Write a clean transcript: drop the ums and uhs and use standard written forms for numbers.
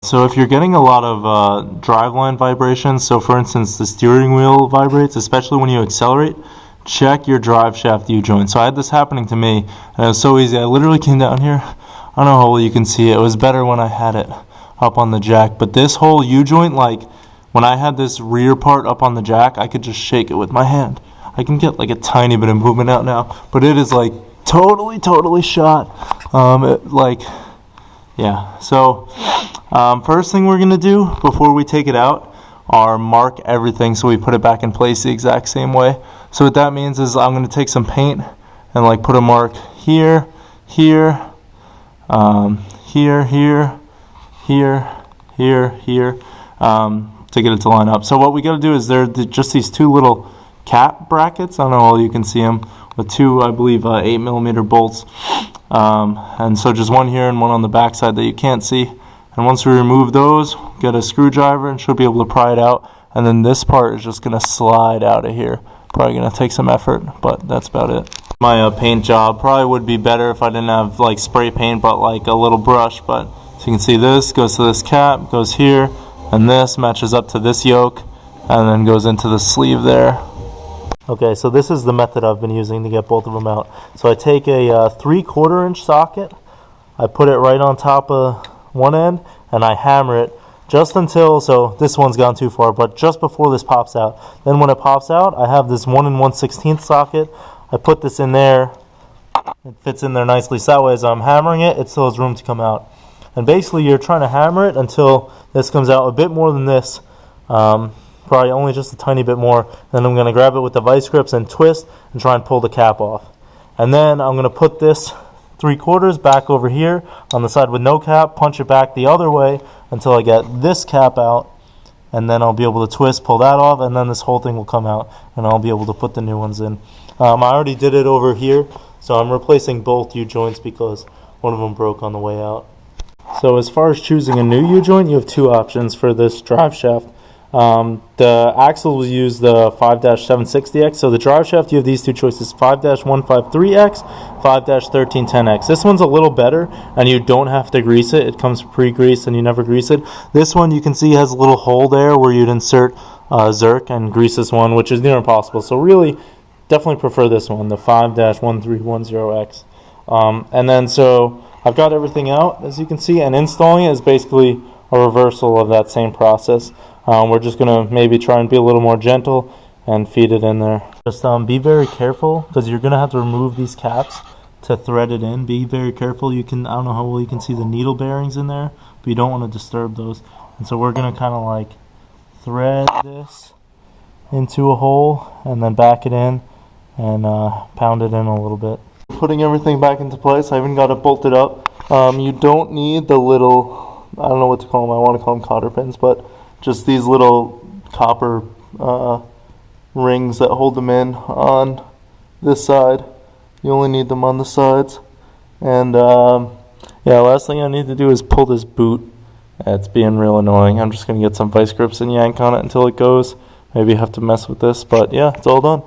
So if you're getting a lot of driveline vibrations, so for instance the steering wheel vibrates, especially when you accelerate, check your drive shaft U-joint. So I had this happening to me, and it was so easy. I literally came down here. I don't know how well you can see it. It was better when I had it up on the jack. But this whole U-joint, like when I had this rear part up on the jack, I could just shake it with my hand. I can get like a tiny bit of movement out now, but it is like totally shot. Yeah. So first thing we're gonna do before we take it out are mark everything so we put it back in place the exact same way. So what that means is I'm gonna take some paint and like put a mark here, here, here, to get it to line up. So what we got to do is there just these two little cap brackets. I don't know how you can see them, with two, I believe, 8mm bolts. And so just one here and one on the back side that you can't see. And once we remove those, get a screwdriver and should be able to pry it out. And then this part is just going to slide out of here. Probably going to take some effort, but that's about it. My paint job probably would be better if I didn't have like spray paint, but like a little brush. But so you can see this goes to this cap, goes here, and this matches up to this yoke, and then goes into the sleeve there. Okay, so this is the method I've been using to get both of them out. So I take a 3/4 inch socket, I put it right on top of one end, and I hammer it just until, so this one's gone too far, but just before this pops out. Then when it pops out, I have this 1 1/16 socket. I put this in there, it fits in there nicely, so that way as I'm hammering it, it still has room to come out. And basically you're trying to hammer it until this comes out a bit more than this, probably only just a tiny bit more. Then I'm going to grab it with the vice grips and twist and try and pull the cap off. And then I'm going to put this 3/4 back over here on the side with no cap, punch it back the other way until I get this cap out, and then I'll be able to twist, pull that off, and then this whole thing will come out, and I'll be able to put the new ones in. I already did it over here, so I'm replacing both U-joints because one of them broke on the way out. So as far as choosing a new U-joint, you have two options for this drive shaft. The axle will use the 5-760X. So the drive shaft, you have these two choices, 5-153X, 5-1310X. This one's a little better, and you don't have to grease it. It comes pre-greased, and you never grease it. This one, you can see, has a little hole there where you'd insert Zerk and grease this one, which is near impossible. So really, definitely prefer this one, the 5-1310X. And then so I've got everything out, as you can see, and installing it is basically a reversal of that same process. We're just going to maybe try and be a little more gentle and feed it in there. Just be very careful, because you're going to have to remove these caps to thread it in. Be very careful. I don't know how well you can see the needle bearings in there, but you don't want to disturb those. And so we're going to kind of like thread this into a hole and then back it in and pound it in a little bit. Putting everything back into place, I even got it bolted up. You don't need the little, I don't know what to call them, I want to call them cotter pins, but just these little copper rings that hold them in on this side. You only need them on the sides. And yeah, last thing I need to do is pull this boot. It's being real annoying. I'm just going to get some vice grips and yank on it until it goes. Maybe have to mess with this, but yeah, it's all done.